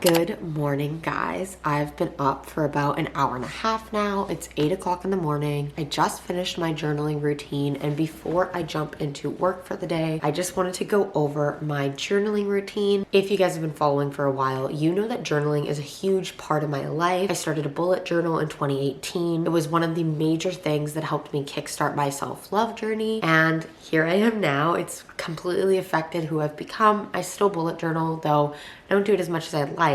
Good morning, guys. I've been up for about an hour and a half now. It's 8 o'clock in the morning. I just finished my journaling routine, and before I jump into work for the day, I just wanted to go over my journaling routine. If you guys have been following for a while, you know that journaling is a huge part of my life. I started a bullet journal in 2018. It was one of the major things that helped me kickstart my self-love journey, and here I am now. It's completely affected who I've become. I still bullet journal, though I don't do it as much as I'd like.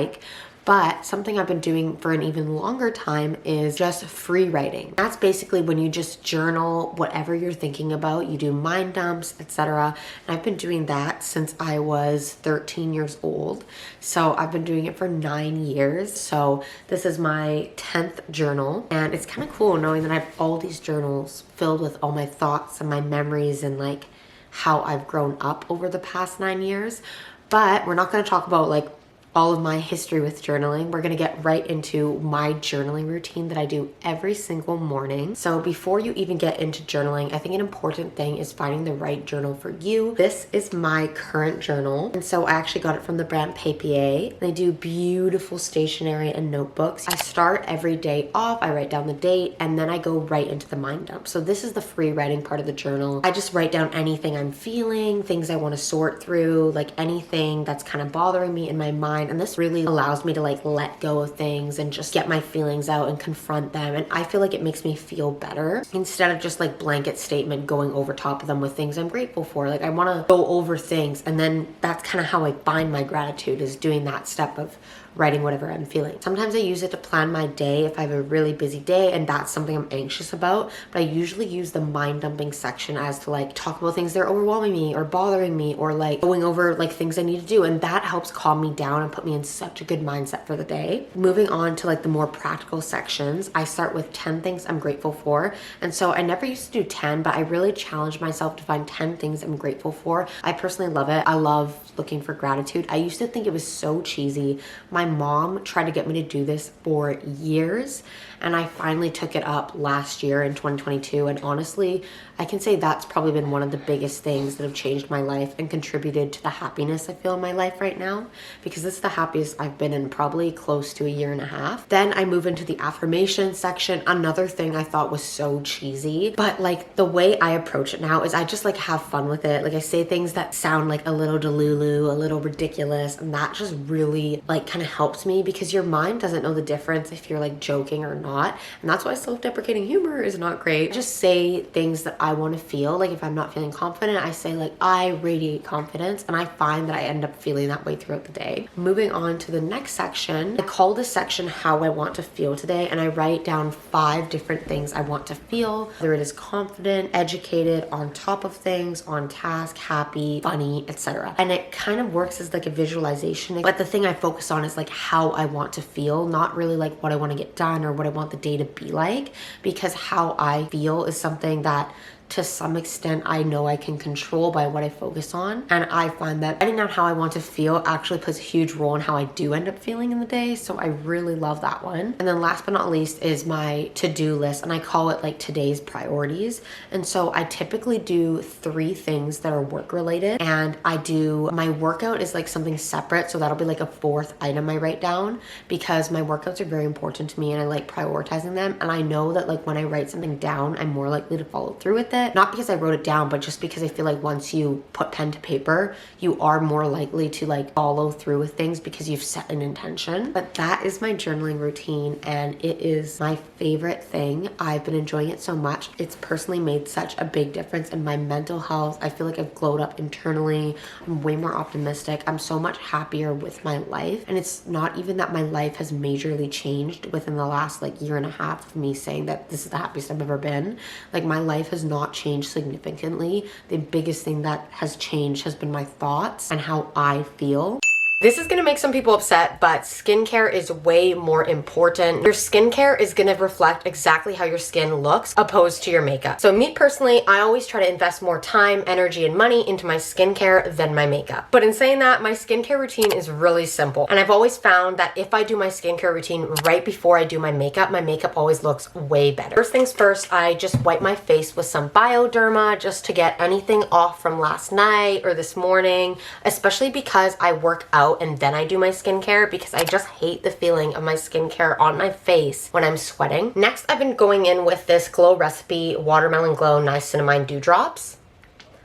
But something I've been doing for an even longer time is just free writing. That's basically when you just journal whatever you're thinking about. You do mind dumps, etc. And I've been doing that since I was 13 years old. So I've been doing it for 9 years. So this is my 10th journal. And it's kind of cool knowing that I have all these journals filled with all my thoughts and my memories and like how I've grown up over the past 9 years. But we're not going to talk about like all of my history with journaling. We're going to get right into my journaling routine that I do every single morning. So before you even get into journaling, I think an important thing is finding the right journal for you. This is my current journal. And so I actually got it from the brand Papier. They do beautiful stationery and notebooks. I start every day off, I write down the date, and then I go right into the mind dump. So this is the free writing part of the journal. I just write down anything I'm feeling, things I want to sort through, like anything that's kind of bothering me in my mind. And this really allows me to like let go of things and just get my feelings out and confront them. And I feel like it makes me feel better instead of just like blanket statement going over top of them with things I'm grateful for. Like I want to go over things, and then that's kind of how I find my gratitude, is doing that step of writing whatever I'm feeling. Sometimes I use it to plan my day if I have a really busy day and that's something I'm anxious about, but I usually use the mind dumping section as to like talk about things that are overwhelming me or bothering me, or like going over like things I need to do, and that helps calm me down and put me in such a good mindset for the day. Moving on to like the more practical sections, I start with 10 things I'm grateful for. And so I never used to do 10, but I really challenged myself to find 10 things I'm grateful for. I personally love it. I love looking for gratitude. I used to think it was so cheesy. My mom tried to get me to do this for years, and I finally took it up last year in 2022. And honestly, I can say that's probably been one of the biggest things that have changed my life and contributed to the happiness I feel in my life right now, because it's the happiest I've been in probably close to a year and a half. Then I move into the affirmation section. Another thing I thought was so cheesy, but like the way I approach it now is I just like have fun with it. Like I say things that sound like a little delulu, a little ridiculous, and that just really like kind of helps me, because your mind doesn't know the difference if you're like joking or not. And that's why self-deprecating humor is not great. Just say things that I want to feel. Like if I'm not feeling confident, I say like I radiate confidence, and I find that I end up feeling that way throughout the day. Moving on to the next section, I call this section how I want to feel today, and I write down 5 different things I want to feel, whether it is confident, educated, on top of things, on task, happy, funny, etc. And it kind of works as like a visualization, but the thing I focus on is like how I want to feel, not really like what I want to get done or what I want the day to be like, because how I feel is something that to some extent I know I can control by what I focus on. And I find that writing down how I want to feel actually plays a huge role in how I do end up feeling in the day. So I really love that one. And then last but not least is my to-do list, and I call it like today's priorities. And so I typically do 3 things that are work related, and I do my workout is like something separate. So that'll be like a 4th item I write down, because my workouts are very important to me and I like prioritizing them. And I know that like when I write something down, I'm more likely to follow through with it. Not because I wrote it down, but just because I feel like once you put pen to paper, you are more likely to like follow through with things because you've set an intention. But that is my journaling routine, and it is my favorite thing. I've been enjoying it so much. It's personally made such a big difference in my mental health. I feel like I've glowed up internally. I'm way more optimistic. I'm so much happier with my life. And it's not even that my life has majorly changed within the last like year and a half of me saying that this is the happiest I've ever been. Like my life has not changed significantly. The biggest thing that has changed has been my thoughts and how I feel. This is gonna make some people upset, but skincare is way more important. Your skincare is gonna reflect exactly how your skin looks opposed to your makeup. So me personally, I always try to invest more time, energy, and money into my skincare than my makeup. But in saying that, my skincare routine is really simple. And I've always found that if I do my skincare routine right before I do my makeup always looks way better. First things first, I just wipe my face with some Bioderma just to get anything off from last night or this morning, especially because I work out out and then I do my skincare because I just hate the feeling of my skincare on my face when I'm sweating. Next, I've been going in with this Glow Recipe Watermelon Glow Niacinamide Dew Drops.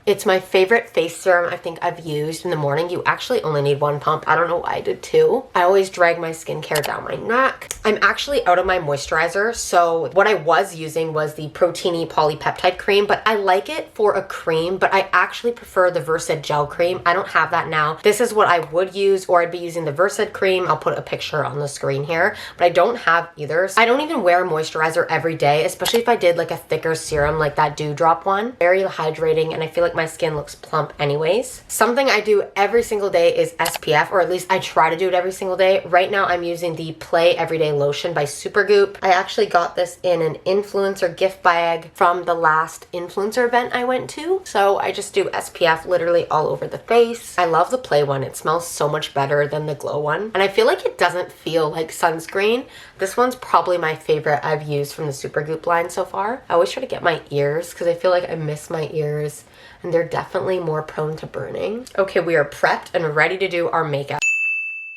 It's my favorite face serum I think I've used in the morning. You actually only need one pump. I don't know why I did two. I always drag my skincare down my neck. I'm actually out of my moisturizer, so what I was using was the Proteini Polypeptide Cream, but I like it for a cream, but I actually prefer the Versed Gel Cream. I don't have that now. This is what I would use, or I'd be using the Versed Cream. I'll put a picture on the screen here, but I don't have either. I don't even wear moisturizer every day, especially if I did like a thicker serum like that Dewdrop one. Very hydrating, and I feel like my skin looks plump anyways. Something I do every single day is SPF, or at least I try to do it every single day. Right now I'm using the Play Everyday Lotion by Supergoop. I actually got this in an influencer gift bag from the last influencer event I went to. So I just do SPF literally all over the face. I love the Play one. It smells so much better than the Glow one. And I feel like it doesn't feel like sunscreen. This one's probably my favorite I've used from the Supergoop line so far. I always try to get my ears because I feel like I miss my ears, and they're definitely more prone to burning. Okay, we are prepped and ready to do our makeup.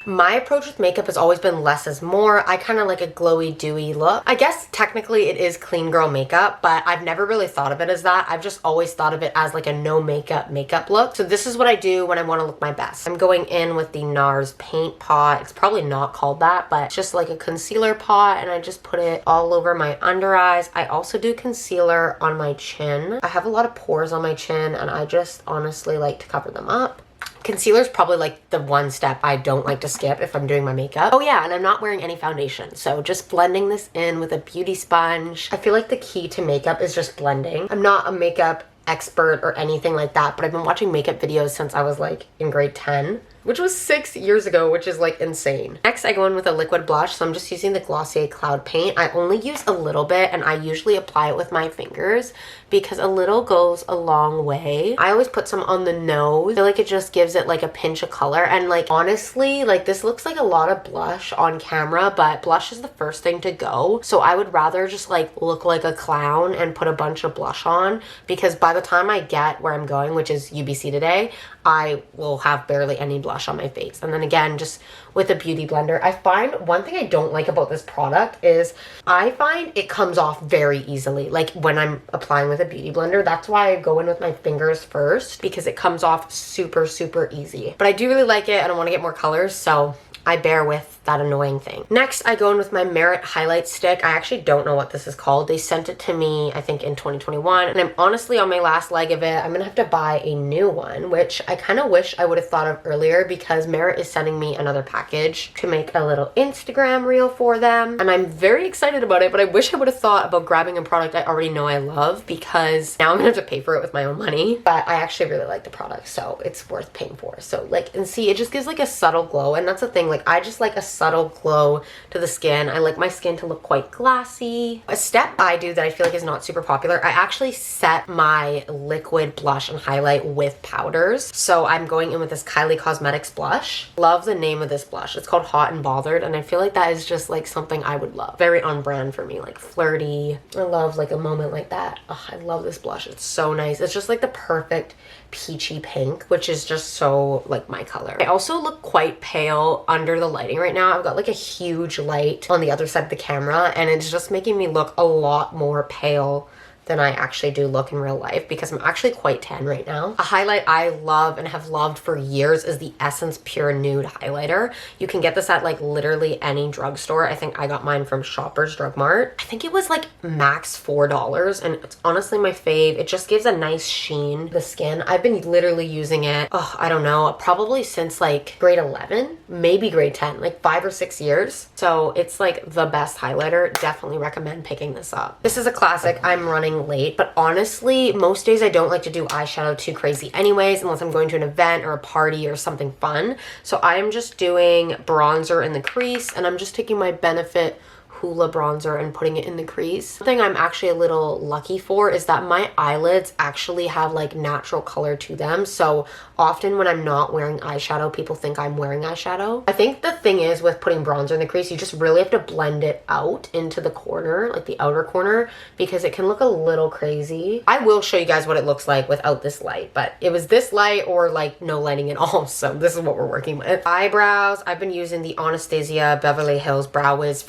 My approach with makeup has always been less is more. I kind of like a glowy, dewy look. I guess technically it is clean girl makeup, but I've never really thought of it as that. I've just always thought of it as like a no makeup look. So this is what I do when I want to look my best. I'm going in with the NARS paint pot. It's probably not called that, but it's just like a concealer pot, and I just put it all over my under eyes. I also do concealer on my chin. I have a lot of pores on my chin, and I just honestly like to cover them up. Concealer is probably like the one step I don't like to skip if I'm doing my makeup. Oh yeah, and I'm not wearing any foundation, so just blending this in with a beauty sponge. I feel like the key to makeup is just blending. I'm not a makeup expert or anything like that, but I've been watching makeup videos since I was like in grade 10. Which was 6 years ago, which is like insane. Next, I go in with a liquid blush, so I'm just using the Glossier Cloud Paint. I only use a little bit, and I usually apply it with my fingers because a little goes a long way. I always put some on the nose. I feel like it just gives it like a pinch of color, and like honestly, like this looks like a lot of blush on camera, but blush is the first thing to go. So I would rather just like look like a clown and put a bunch of blush on, because by the time I get where I'm going, which is UBC today, I will have barely any blush on my face. And then again, just with a beauty blender. I find one thing I don't like about this product is I find it comes off very easily. Like when I'm applying with a beauty blender, that's why I go in with my fingers first, because it comes off super, super easy. But I do really like it and I want to get more colors, so I bear with that annoying thing. Next, I go in with my Merit highlight stick. I actually don't know what this is called. They sent it to me, I think in 2021, and I'm honestly on my last leg of it. I'm gonna have to buy a new one, which I kind of wish I would have thought of earlier, because Merit is sending me another package to make a little Instagram reel for them, and I'm very excited about it, but I wish I would have thought about grabbing a product I already know I love, because now I'm gonna have to pay for it with my own money. But I actually really like the product, so it's worth paying for. So like, and see, it just gives like a subtle glow, and that's the thing, like I just like a subtle glow to the skin. I like my skin to look quite glassy. A step I do that I feel like is not super popular, I actually set my liquid blush and highlight with powders. So I'm going in with this Kylie Cosmetics blush. Love the name of this blush. It's called Hot and Bothered, and I feel like that is just like something I would love. Very on brand for me, like flirty. I love like a moment like that. Oh, I love this blush. It's so nice. It's just like the perfect peachy pink, which is just so like my color. I also look quite pale under the lighting right now. I've got like a huge light on the other side of the camera, and it's just making me look a lot more pale than I actually do look in real life, because I'm actually quite tan right now. A highlight I love and have loved for years is the Essence Pure Nude highlighter. You can get this at like literally any drugstore. I think I got mine from Shoppers Drug Mart. I think it was like max $4, and it's honestly my fave. It just gives a nice sheen to the skin. I've been literally using it, oh, I don't know, probably since like grade 11, maybe grade 10, like 5 or 6 years. So it's like the best highlighter. Definitely recommend picking this up. This is a classic. I'm running late, but honestly most days I don't like to do eyeshadow too crazy anyways, unless I'm going to an event or a party or something fun. So I am just doing bronzer in the crease, and I'm just taking my Benefit Hoola bronzer and putting it in the crease. Something I'm actually a little lucky for is that my eyelids actually have like natural color to them. So often when I'm not wearing eyeshadow, people think I'm wearing eyeshadow. I think the thing is with putting bronzer in the crease, you just really have to blend it out into the corner, like the outer corner, because it can look a little crazy. I will show you guys what it looks like without this light, but it was this light or like no lighting at all. So this is what we're working with. Eyebrows, I've been using the Anastasia Beverly Hills Brow Wiz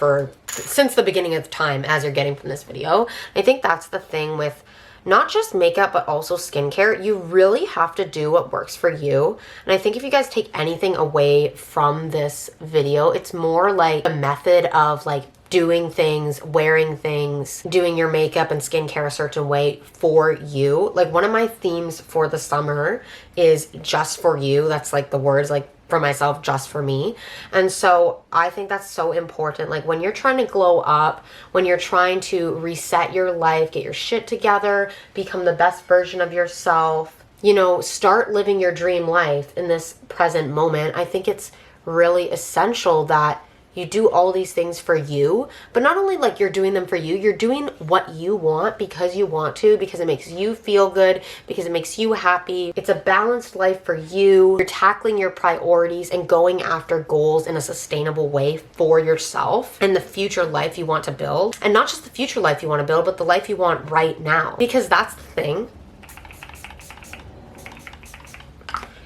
since the beginning of time, as you're getting from this video. I think that's the thing with not just makeup, but also skincare. You really have to do what works for you. And I think if you guys take anything away from this video, it's more like a method of like doing things, wearing things, doing your makeup and skincare a certain way for you. Like one of my themes for the summer is just for you. That's like the words, like for myself, just for me. And so I think that's so important. Like when you're trying to glow up, when you're trying to reset your life, get your shit together, become the best version of yourself, you know, start living your dream life in this present moment. I think it's really essential that you do all these things for you, but not only like you're doing them for you, you're doing what you want because you want to, because it makes you feel good, because it makes you happy. It's a balanced life for you. You're tackling your priorities and going after goals in a sustainable way for yourself and the future life you want to build. And not just the future life you want to build, but the life you want right now. Because that's the thing.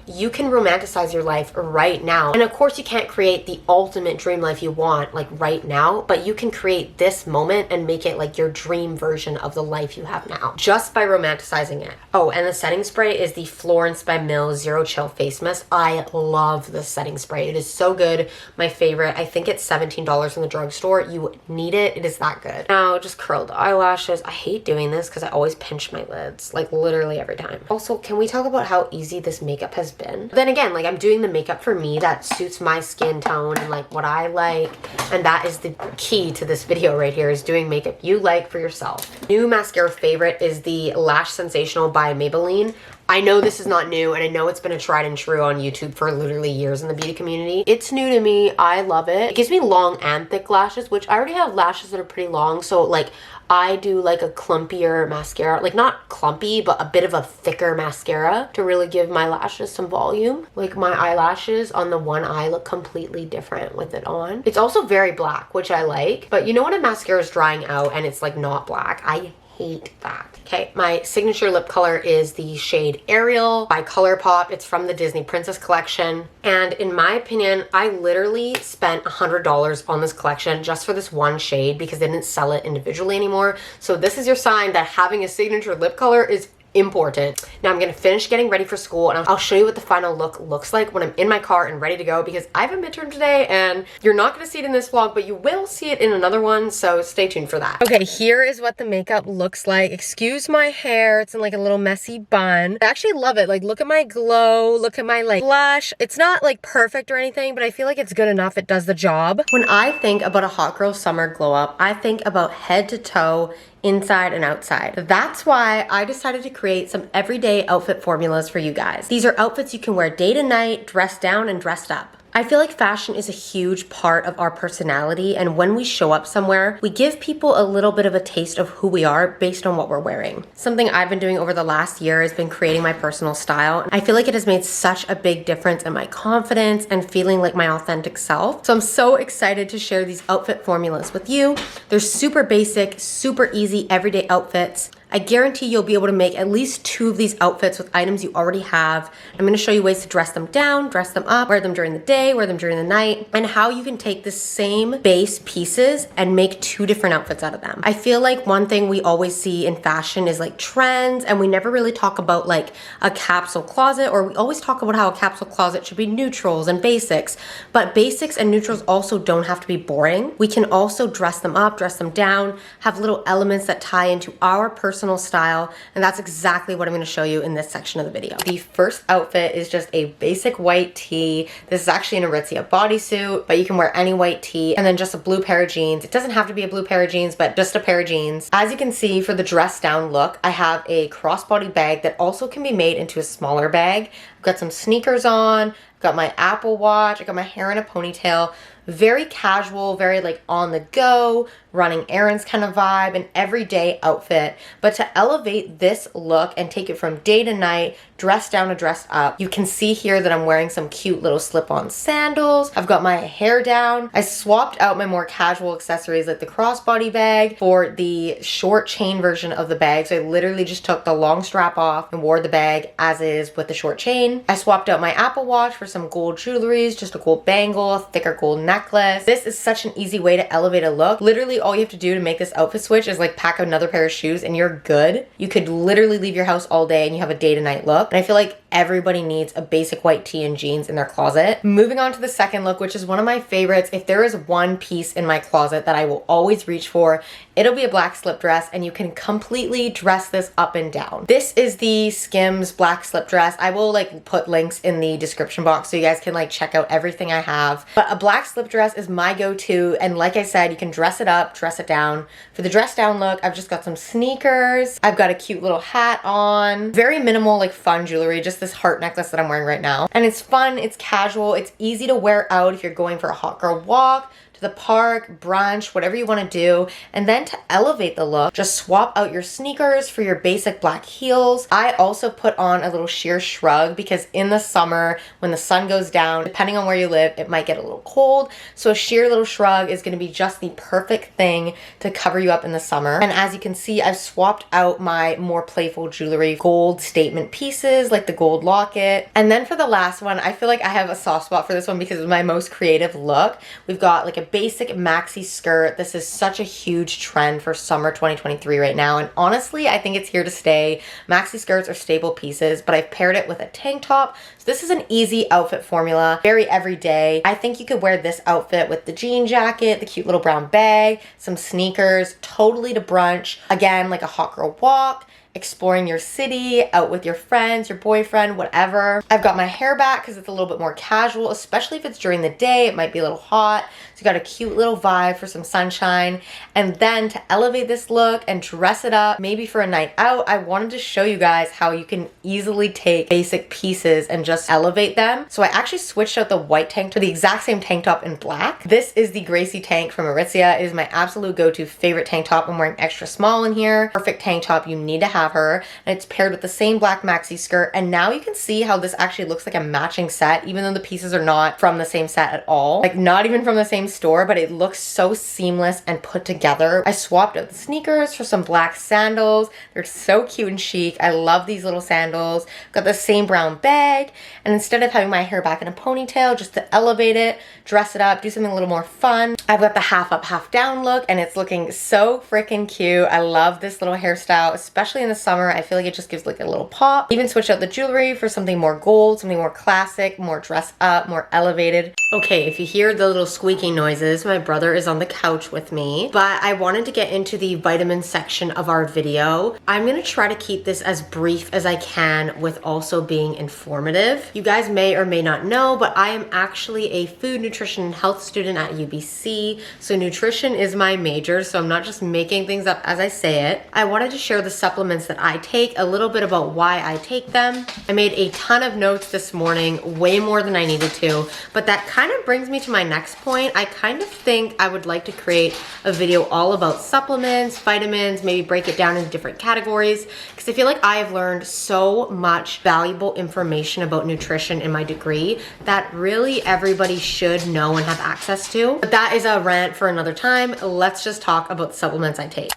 You can romanticize your life right now. And of course you can't create the ultimate dream life you want like right now, but you can create this moment and make it like your dream version of the life you have now just by romanticizing it. Oh, and the setting spray is the Florence by Mills Zero Chill Face Mist. I love this setting spray. It is so good. My favorite. I think it's $17 in the drugstore. You need it. It is that good. Now just curled eyelashes. I hate doing this because I always pinch my lids like literally every time. Also, can we talk about how easy this makeup has been? Then again, like I'm doing the makeup for me that suits my skin tone and like what I like, and that is the key to this video right here, is doing makeup you like for yourself. New mascara favorite is the Lash Sensational by Maybelline. I know this is not new, and I know it's been a tried and true on YouTube for literally years in the beauty community. It's new to me. I love it. It gives me long and thick lashes, which I already have lashes that are pretty long, so like I do like a clumpier mascara, like not clumpy, but a bit of a thicker mascara to really give my lashes some volume. Like my eyelashes on the one eye look completely different with it on. It's also very black, which I like, but you know when a mascara is drying out and it's like not black? I hate that. Okay, my signature lip color is the shade Ariel by ColourPop. It's from the Disney Princess collection. And in my opinion, I literally spent $100 on this collection just for this one shade because they didn't sell it individually anymore. So this is your sign that having a signature lip color is important. Now I'm gonna finish getting ready for school and I'll show you what the final look looks like when I'm in my car and ready to go, because I have a midterm today and you're not gonna see it in this vlog, but you will see it in another one, so stay tuned for that. Okay, here is what the makeup looks like. Excuse my hair, it's in like a little messy bun. I actually love it. Like look at my glow, look at my like blush. It's not like perfect or anything, but I feel like it's good enough. It does the job. When I think about a hot girl summer glow up, I think about head to toe, inside and outside. That's why I decided to create some everyday outfit formulas for you guys. These are outfits you can wear day to night, dressed down and dressed up. I feel like fashion is a huge part of our personality, and when we show up somewhere, we give people a little bit of a taste of who we are based on what we're wearing. Something I've been doing over the last year has been creating my personal style. I feel like it has made such a big difference in my confidence and feeling like my authentic self. So I'm so excited to share these outfit formulas with you. They're super basic, super easy, everyday outfits. I guarantee you'll be able to make at least 2 of these outfits with items you already have. I'm gonna show you ways to dress them down, dress them up, wear them during the day, wear them during the night, and how you can take the same base pieces and make 2 different outfits out of them. I feel like one thing we always see in fashion is like trends, and we never really talk about like a capsule closet, or we always talk about how a capsule closet should be neutrals and basics, but basics and neutrals also don't have to be boring. We can also dress them up, dress them down, have little elements that tie into our personal style, and that's exactly what I'm going to show you in this section of the video. The first outfit is just a basic white tee. This is actually an Aritzia bodysuit, but you can wear any white tee, and then just a blue pair of jeans. It doesn't have to be a blue pair of jeans, but just a pair of jeans. As you can see, for the dress down look, I have a crossbody bag that also can be made into a smaller bag. I've got some sneakers on, I've got my Apple Watch, I got my hair in a ponytail. Very casual, very like on the go, running errands kind of vibe, an everyday outfit. But to elevate this look and take it from day to night, dress down to dress up, you can see here that I'm wearing some cute little slip-on sandals. I've got my hair down. I swapped out my more casual accessories like the crossbody bag for the short chain version of the bag. So I literally just took the long strap off and wore the bag as is with the short chain. I swapped out my Apple Watch for some gold jewelry, just a gold bangle, a thicker gold necklace. This is such an easy way to elevate a look. Literally all you have to do to make this outfit switch is like pack another pair of shoes and you're good. You could literally leave your house all day and you have a day to night look. And I feel like everybody needs a basic white tee and jeans in their closet. Moving on to the second look, which is one of my favorites. If there is one piece in my closet that I will always reach for, it'll be a black slip dress, and you can completely dress this up and down. This is the Skims black slip dress. I will like put links in the description box so you guys can like check out everything I have. But a black slip dress is my go-to, and like I said, you can dress it up, dress it down. For the dress down look, I've just got some sneakers. I've got a cute little hat on. Very minimal, like fun jewelry, just this heart necklace that I'm wearing right now. And it's fun, it's casual, it's easy to wear out if you're going for a hot girl walk, the park, brunch, whatever you want to do. And then to elevate the look, just swap out your sneakers for your basic black heels. I also put on a little sheer shrug because in the summer, when the sun goes down, depending on where you live, it might get a little cold. So a sheer little shrug is going to be just the perfect thing to cover you up in the summer. And as you can see, I've swapped out my more playful jewelry, gold statement pieces like the gold locket. And then for the last one, I feel like I have a soft spot for this one because it's my most creative look. We've got like a basic maxi skirt. This is such a huge trend for summer 2023 right now, and honestly I think it's here to stay. Maxi skirts are staple pieces, but I've paired it with a tank top, so this is an easy outfit formula, very everyday. I think you could wear this outfit with the jean jacket, the cute little brown bag, some sneakers, totally to brunch, again like a hot girl walk, exploring your city, out with your friends, your boyfriend, whatever. I've got my hair back because it's a little bit more casual, especially if it's during the day, it might be a little hot. So you got a cute little vibe for some sunshine. And then to elevate this look and dress it up, maybe for a night out, I wanted to show you guys how you can easily take basic pieces and just elevate them. So I actually switched out the white tank to the exact same tank top in black. This is the Gracie tank from Aritzia. It is my absolute go-to favorite tank top. I'm wearing extra small in here. Perfect tank top, you need to have her, and it's paired with the same black maxi skirt. And now you can see how this actually looks like a matching set, even though the pieces are not from the same set at all, like not even from the same store, but it looks so seamless and put together. I swapped out the sneakers for some black sandals. They're so cute and chic. I love these little sandals. Got the same brown bag, and instead of having my hair back in a ponytail, just to elevate it, dress it up, do something a little more fun, I've got the half up, half down look, and it's looking so freaking cute. I love this little hairstyle, especially in the summer. I feel like it just gives like a little pop. Even switch out the jewelry for something more gold, something more classic, more dressed up, more elevated. Okay, if you hear the little squeaking noises, my brother is on the couch with me, but I wanted to get into the vitamin section of our video. I'm gonna try to keep this as brief as I can with also being informative. You guys may or may not know, but I am actually a food, nutrition, and health student at UBC, so nutrition is my major, so I'm not just making things up as I say it. I wanted to share the supplements that I take, a little bit about why I take them. I made a ton of notes this morning, way more than I needed to, but that kind of brings me to my next point. I kind of think I would like to create a video all about supplements, vitamins, maybe break it down into different categories, because I feel like I have learned so much valuable information about nutrition in my degree that really everybody should know and have access to. But that is a rant for another time. Let's just talk about the supplements I take.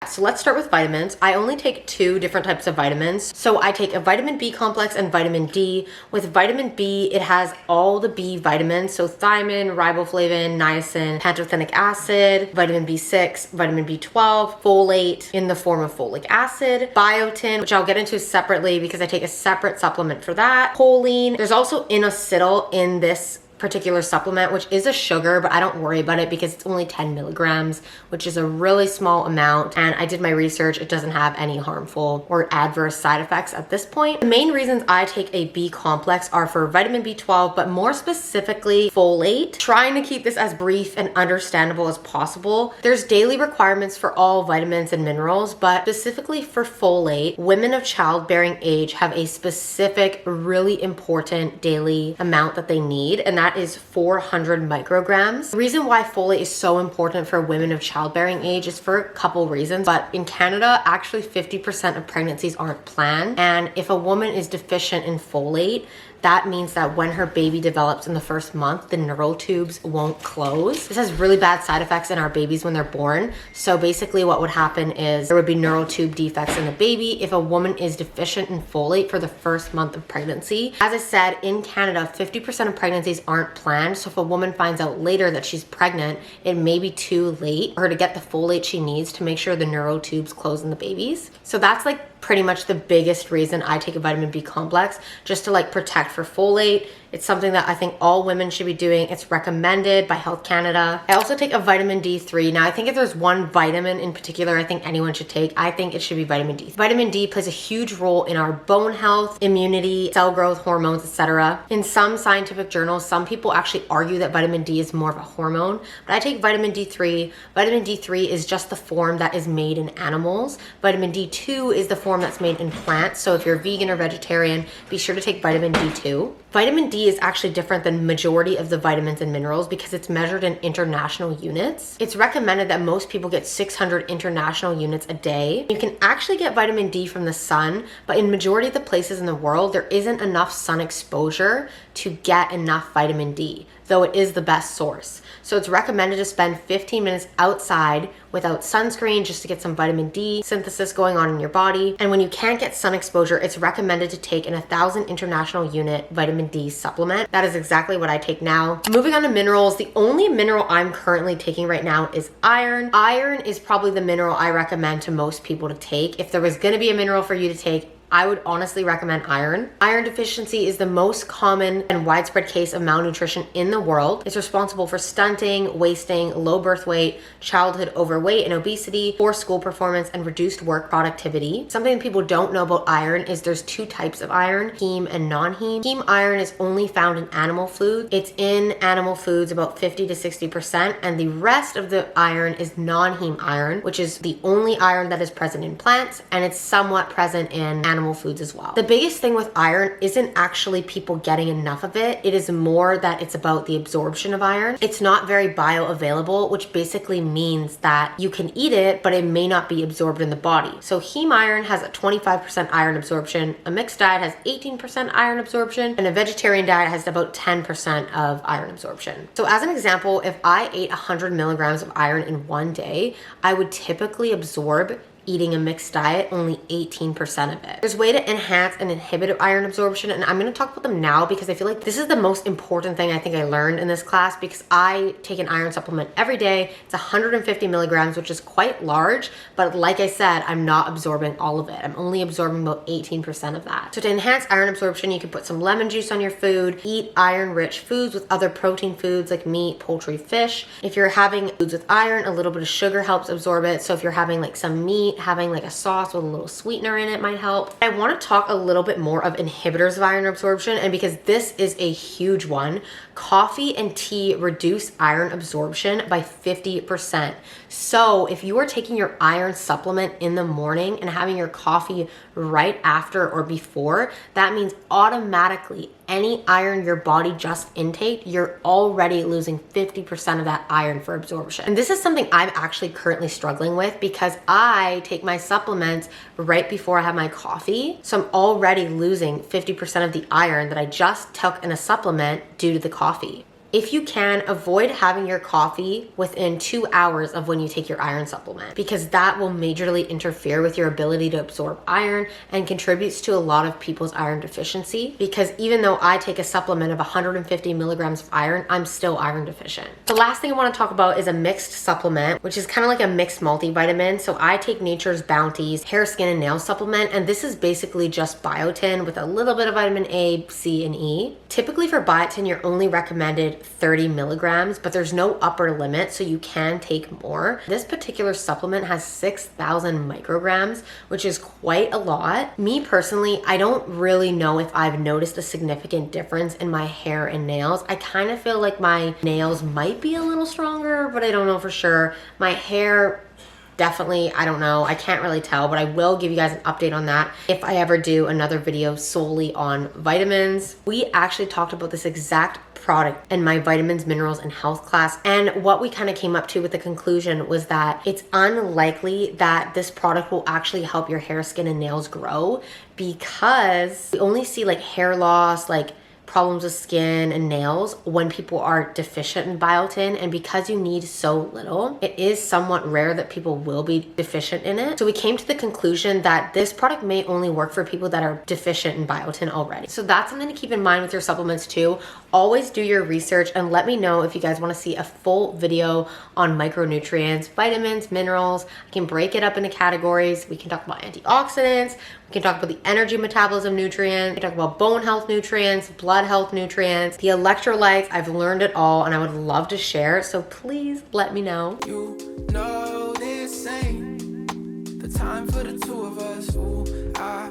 So let's start with vitamins. I only take 2 different types of vitamins. So I take a vitamin B complex and vitamin D. With vitamin B, it has all the B vitamins. So thiamine, riboflavin, niacin, pantothenic acid, vitamin B6, vitamin B12, folate in the form of folic acid, biotin, which I'll get into separately because I take a separate supplement for that, choline. There's also inositol in this particular supplement, which is a sugar, but I don't worry about it because it's only 10 milligrams, which is a really small amount. And I did my research. It doesn't have any harmful or adverse side effects at this point. The main reasons I take a B complex are for vitamin B12, but more specifically folate. Trying to keep this as brief and understandable as possible. There's daily requirements for all vitamins and minerals, but specifically for folate, women of childbearing age have a specific, really important daily amount that they need, and that is 400 micrograms. The reason why folate is so important for women of childbearing age is for a couple reasons, but in Canada, actually 50% of pregnancies aren't planned, and if a woman is deficient in folate, that means that when her baby develops in the first month, the neural tubes won't close. This has really bad side effects in our babies when they're born. So basically what would happen is there would be neural tube defects in the baby if a woman is deficient in folate for the first month of pregnancy. As I said, in Canada, 50% of pregnancies aren't planned. So if a woman finds out later that she's pregnant, it may be too late for her to get the folate she needs to make sure the neural tubes close in the babies. So that's like pretty much the biggest reason I take a vitamin B complex, just to like protect for folate. It's something that I think all women should be doing. It's recommended by Health Canada. I also take a vitamin D3. Now, I think if there's one vitamin in particular I think anyone should take, I think it should be vitamin D. Vitamin D plays a huge role in our bone health, immunity, cell growth, hormones, etc. In some scientific journals, some people actually argue that vitamin D is more of a hormone, but I take vitamin D3. Vitamin D3 is just the form that is made in animals. Vitamin D2 is the form that's made in plants. So if you're vegan or vegetarian, be sure to take vitamin D2. Vitamin D is actually different than majority of the vitamins and minerals because it's measured in international units. It's recommended that most people get 600 international units a day. You can actually get vitamin D from the sun, but in majority of the places in the world, there isn't enough sun exposure to get enough vitamin D, though it is the best source. So it's recommended to spend 15 minutes outside without sunscreen just to get some vitamin D synthesis going on in your body. And when you can't get sun exposure, it's recommended to take an 1,000 international unit vitamin D supplement. That is exactly what I take now. Moving on to minerals, the only mineral I'm currently taking right now is iron. Iron is probably the mineral I recommend to most people to take. If there was gonna be a mineral for you to take, I would honestly recommend iron. Iron deficiency is the most common and widespread case of malnutrition in the world. It's responsible for stunting, wasting, low birth weight, childhood overweight and obesity, poor school performance, and reduced work productivity. Something people don't know about iron is there's two types of iron, heme and non-heme. Heme iron is only found in animal food. It's in animal foods about 50 to 60%, and the rest of the iron is non-heme iron, which is the only iron that is present in plants, and it's somewhat present in animal foods as well. The biggest thing with iron isn't actually people getting enough of it. It is more that it's about the absorption of iron. It's not very bioavailable, which basically means that you can eat it, but it may not be absorbed in the body. So heme iron has a 25% iron absorption, a mixed diet has 18% iron absorption, and a vegetarian diet has about 10% of iron absorption. So as an example, if I ate 100 milligrams of iron in one day, I would typically absorb, eating a mixed diet, only 18% of it. There's a way to enhance and inhibit iron absorption, and I'm gonna talk about them now because I feel like this is the most important thing I think I learned in this class, because I take an iron supplement every day. It's 150 milligrams, which is quite large, but like I said, I'm not absorbing all of it. I'm only absorbing about 18% of that. So to enhance iron absorption, you can put some lemon juice on your food, eat iron-rich foods with other protein foods like meat, poultry, fish. If you're having foods with iron, a little bit of sugar helps absorb it. So if you're having like some meat, having like a sauce with a little sweetener in it might help. I want to talk a little bit more of inhibitors of iron absorption, and because this is a huge one, coffee and tea reduce iron absorption by 50%. So if you are taking your iron supplement in the morning and having your coffee right after or before, that means automatically any iron your body just intake, you're already losing 50% of that iron for absorption. And this is something I'm actually currently struggling with because I take my supplements right before I have my coffee. So I'm already losing 50% of the iron that I just took in a supplement due to the coffee. If you can, avoid having your coffee within 2 hours of when you take your iron supplement, because that will majorly interfere with your ability to absorb iron and contributes to a lot of people's iron deficiency. Because even though I take a supplement of 150 milligrams of iron, I'm still iron deficient. The last thing I want to talk about is a mixed supplement, which is kind of like a mixed multivitamin. So I take Nature's Bounty's hair, skin, and nail supplement, and this is basically just biotin with a little bit of vitamin A, C, and E. Typically for biotin, you're only recommended 30 milligrams, but there's no upper limit, so you can take more. This particular supplement has 6,000 micrograms, which is quite a lot. Me personally, I don't really know if I've noticed a significant difference in my hair and nails. I kind of feel like my nails might be a little stronger, but I don't know for sure. My hair, definitely, I don't know. I can't really tell, but I will give you guys an update on that if I ever do another video solely on vitamins. We actually talked about this exact product in my vitamins, minerals, and health class, and what we kind of came up to with the conclusion was that it's unlikely that this product will actually help your hair, skin, and nails grow, because we only see like hair loss, like problems with skin and nails when people are deficient in biotin, and because you need so little, it is somewhat rare that people will be deficient in it. So we came to the conclusion that this product may only work for people that are deficient in biotin already. So that's something to keep in mind with your supplements too. Always do your research and let me know if you guys want to see a full video on micronutrients, vitamins, minerals. I can break it up into categories. We can talk about antioxidants. We can talk about the energy metabolism nutrients. We can talk about bone health nutrients, blood health nutrients, the electrolytes. I've learned it all and I would love to share. So please let me know. You know this ain't the time for the two of us. Ooh, I